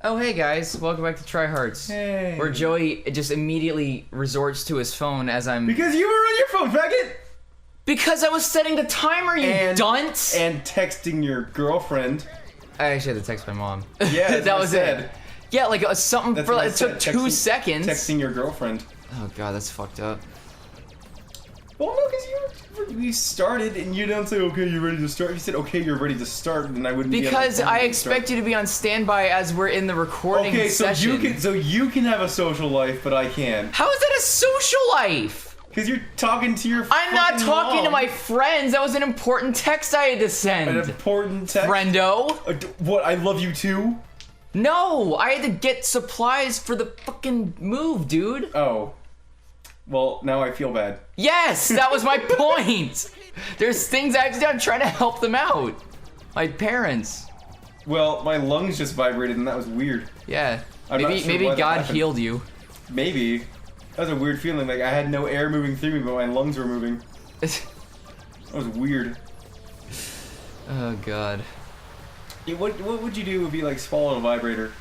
Oh, hey guys, welcome back to Tryhards. Hey. Where Joey just immediately resorts to his phone as I'm... Because you were on your phone, faggot! Because I was setting the timer, you dunce! And texting your girlfriend. I actually had to text my mom. Yeah, that was it. Yeah, like something That's for what like, I it took said, 2 seconds. Texting your girlfriend. Oh god, that's fucked up. Well, no, because we started and you don't say, okay, you're ready to start. You said, okay, you're ready to start, and I wouldn't Because be able to I expect you to be on standby as we're in the recording session. Okay, so you can have a social life, but I can't. How is that a social life? Because you're talking to your I'm not talking mom. to my friends. That was an important text I had to send. An important text? Friendo. What, I love you too? No, I had to get supplies for the fucking move, dude. Oh. Well, now I feel bad. Yes, that was my point. There's things I'm trying to help them out. My parents. Well, my lungs just vibrated and that was weird. Yeah. I'm not sure Maybe why that God happened. healed you. Maybe. That was a weird feeling. Like I had no air moving through me, but my lungs were moving. That was weird. Oh god. Yeah, what would you do if you like swallowed a vibrator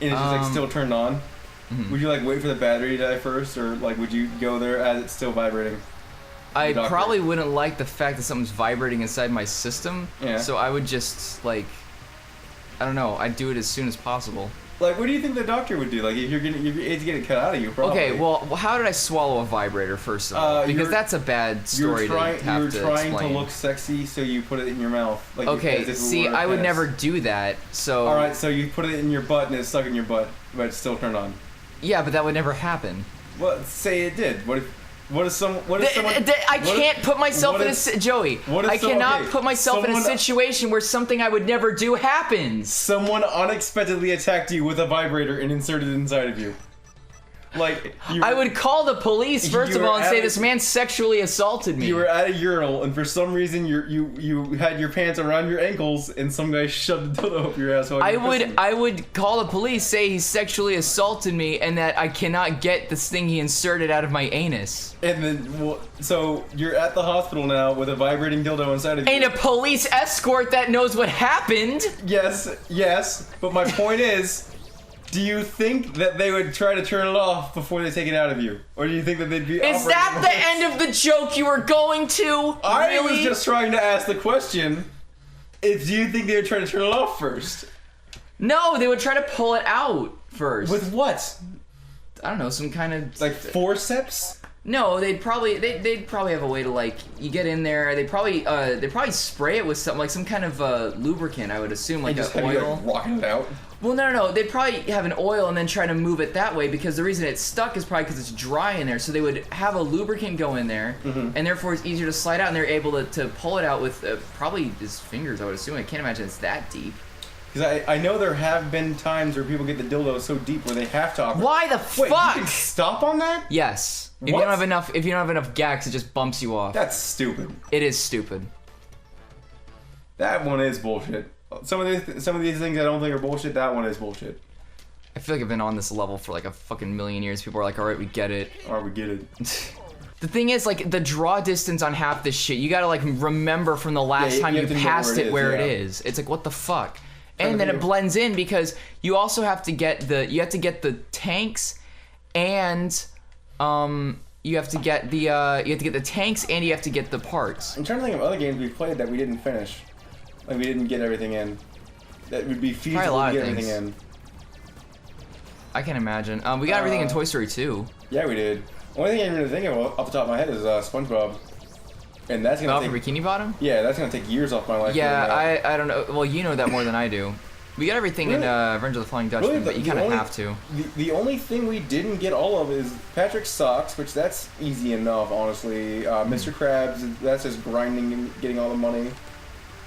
and it's just like still turned on? Mm-hmm. Would you like wait for the battery to die first, or like would you go there as it's still vibrating? I probably wouldn't like the fact that something's vibrating inside my system. Yeah. So I would just like, I don't know. I'd do it as soon as possible. Like, what do you think the doctor would do? Like, if it's getting cut out of you, probably. Okay, well, how did I swallow a vibrator first of all? Because that's a bad story to have to explain. You were trying to look sexy, so you put it in your mouth. Like, okay, see, I would never do that. So. All right, so you put it in your butt and it's stuck in your butt, but it's still turned on. Yeah, but that would never happen. Well, say it did. What if someone? I can't put myself in a Joey. I cannot put myself in a situation where something I would never do happens. Someone unexpectedly attacked you with a vibrator and inserted it inside of you. Like I would call the police first of all and say this man sexually assaulted me. You were at a urinal and for some reason you had your pants around your ankles and some guy shoved a dildo up your ass. I would call the police, say he sexually assaulted me, and that I cannot get this thing he inserted out of my anus. And then, well, so you're at the hospital now with a vibrating dildo inside of you. And a police escort that knows what happened. Yes, but my point is. Do you think that they would try to turn it off before they take it out of you? Or do you think that they'd be Is that the end of the joke you were going to? I was just trying to ask the question. Do you think they would try to turn it off first? No, they would try to pull it out first. With what? I don't know, some kind of... Like forceps? No, they'd probably have a way to, like, you get in there, they'd probably spray it with something, like some kind of lubricant, I would assume, like an oil. You, like, rocking it out? Well, no, they'd probably have an oil and then try to move it that way, because the reason it's stuck is probably because it's dry in there, so they would have a lubricant go in there, and therefore it's easier to slide out, and they're able to pull it out with probably his fingers, I would assume. I can't imagine it's that deep. Because I know there have been times where people get the dildo so deep where they have to operate. Why the fuck? Wait, you can stop on that? Yes. If What? you don't have enough gags, it just bumps you off. That's stupid. It is stupid. That one is bullshit. Some of these things I don't think are bullshit. That one is bullshit. I feel like I've been on this level for like a fucking million years. People are like, all right, we get it. Alright, we get it. The thing is, like, the draw distance on half this shit, you gotta, like, remember from the last time you passed it where it is. It's like, what the fuck? And then it blends in because you also have to get the tanks and you have to get the tanks and you have to get the parts. I'm trying to think of other games we've played that we didn't finish. Like we didn't get everything in. That would be feasible to get everything in. I can imagine. We got everything in Toy Story 2. Yeah, we did. Only thing I can really think of off the top of my head is SpongeBob. And that's gonna take... Bikini Bottom? Yeah, that's gonna take years off my life. Yeah, I don't know. Well, you know that more than I do. We got everything in Revenge of the Flying Dutchman, but you kind of have to. The only thing we didn't get all of is Patrick's socks, which that's easy enough, honestly. Mr. Krabs, that's just grinding and getting all the money.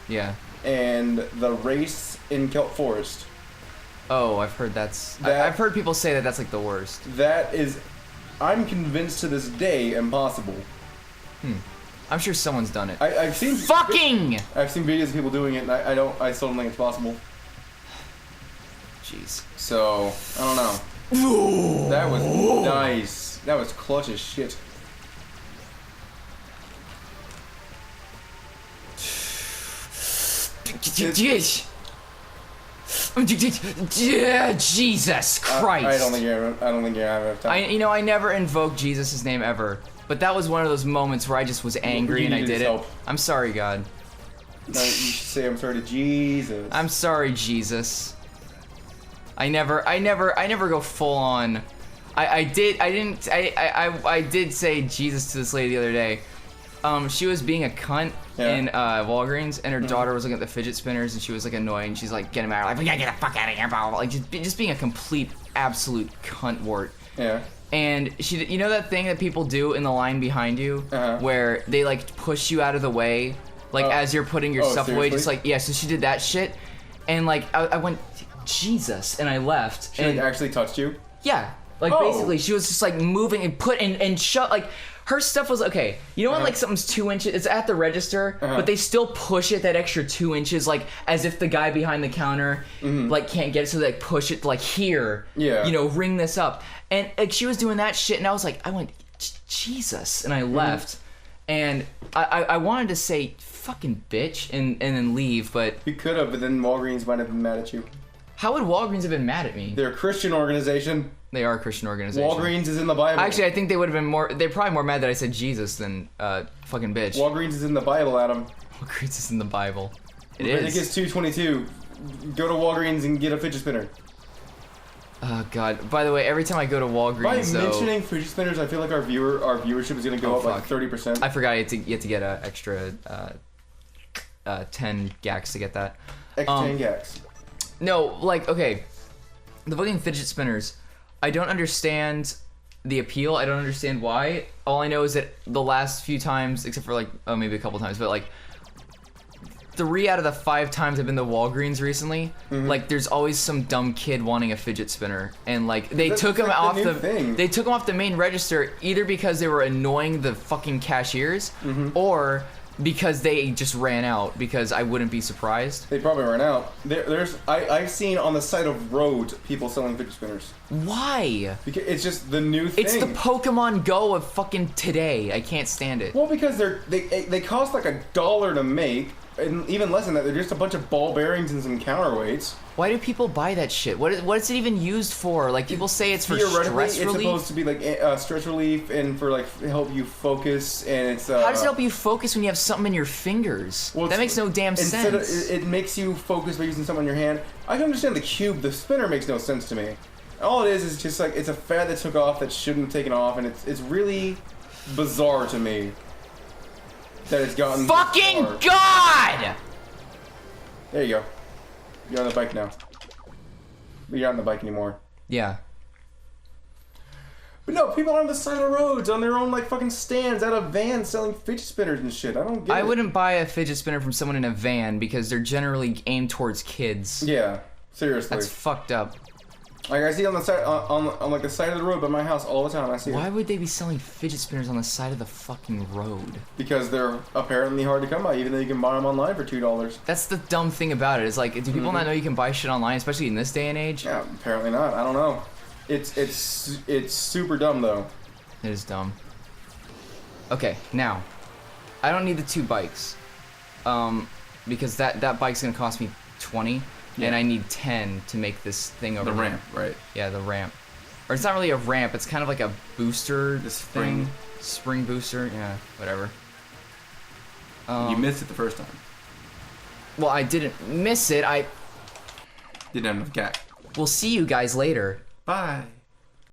Yeah. And the race in Kelp Forest. Oh, I've heard I've heard people say that that's like the worst. That is, I'm convinced to this day, impossible. I'm sure someone's done it. I've seen I've seen videos of people doing it, and I still don't think it's possible. Jeez. So I don't know. That was nice. That was clutch as shit. Jesus Christ. I don't think you're having enough time. I never invoked Jesus' name ever. But that was one of those moments where I just was angry and I did it. Help. I'm sorry, God. No, you should say I'm sorry to Jesus. I'm sorry, Jesus. I never go full on. I did say Jesus to this lady the other day. She was being a cunt in Walgreens, and her daughter was looking at the fidget spinners, and she was like annoying. She's like getting mad, like, "We gotta get the fuck out of here!" Blah, blah, blah. Like just being a complete, absolute cunt wart. Yeah. And she, you know that thing that people do in the line behind you, where they like push you out of the way, like as you're putting your stuff away, just like So she did that shit, and like I went, Jesus, and I left. She like, actually touched you? Yeah. Like basically, she was just like moving and shut like. Her stuff was okay. You know when like something's 2 inches, it's at the register, but they still push it that extra 2 inches, like as if the guy behind the counter like can't get it, so they like push it like here. Yeah. You know, ring this up, and like she was doing that shit, and I was like, I went, Jesus, and I left, and I wanted to say fucking bitch and then leave, but you could have, but then Walgreens might have been mad at you. How would Walgreens have been mad at me? They're a Christian organization. They are a Christian organization. Walgreens is in the Bible. Actually, I think they would have been more. They're probably more mad that I said Jesus than fucking bitch. Walgreens is in the Bible, Adam. Walgreens is in the Bible. It is. Leviticus 2:22. Go to Walgreens and get a fidget spinner. Oh God! By the way, every time I go to Walgreens, by mentioning fidget spinners, I feel like our viewership is gonna go up like 30%. I forgot you have to get an extra 10 gax to get that. Extra 10 gax. No, like okay, the fucking fidget spinners. I don't understand the appeal. I don't understand why. All I know is that the last few times, except for like maybe a couple times, but like 3 out of the 5 times I've been to Walgreens recently, like there's always some dumb kid wanting a fidget spinner, and like they took them off they took them off the main register either because they were annoying the fucking cashiers or because they just ran out, because I wouldn't be surprised. They probably ran out. I've seen on the side of roads people selling fidget spinners. Why? Because it's just the new thing. It's the Pokemon Go of fucking today. I can't stand it. Well, because they cost like $1 to make, and even less than that. They're just a bunch of ball bearings and some counterweights. Why do people buy that shit? What is it even used for? Like people say it's for stress relief. It's supposed to be like stress relief and for like help you focus, and it's. How does it help you focus when you have something in your fingers? Well, that makes no damn sense. It makes you focus by using something in your hand. I can understand the cube. The spinner makes no sense to me. All it is just like it's a fad that took off that shouldn't have taken off, and it's really bizarre to me that it's gotten. Fucking God! There you go. You're on the bike now. But you're not on the bike anymore. Yeah. But no, people are on the side of roads, on their own like fucking stands, out of vans selling fidget spinners and shit. I don't get it. I wouldn't buy a fidget spinner from someone in a van because they're generally aimed towards kids. Yeah, seriously. That's fucked up. Like I see on the side, on like the side of the road by my house all the time. I see. Why would they be selling fidget spinners on the side of the fucking road? Because they're apparently hard to come by, even though you can buy them online for $2. That's the dumb thing about it. Is like, do people not know you can buy shit online, especially in this day and age? Yeah, apparently not. I don't know. It's super dumb though. It is dumb. Okay, now, I don't need the 2 bikes, because that bike's gonna cost me $20. Yeah. And I need 10 to make this thing over. The ramp, right? Yeah, the ramp. Or it's not really a ramp. It's kind of like a booster. The spring. Spring booster. Yeah, whatever. You missed it the first time. Well, I didn't miss it. I didn't have enough gas. We'll see you guys later. Bye.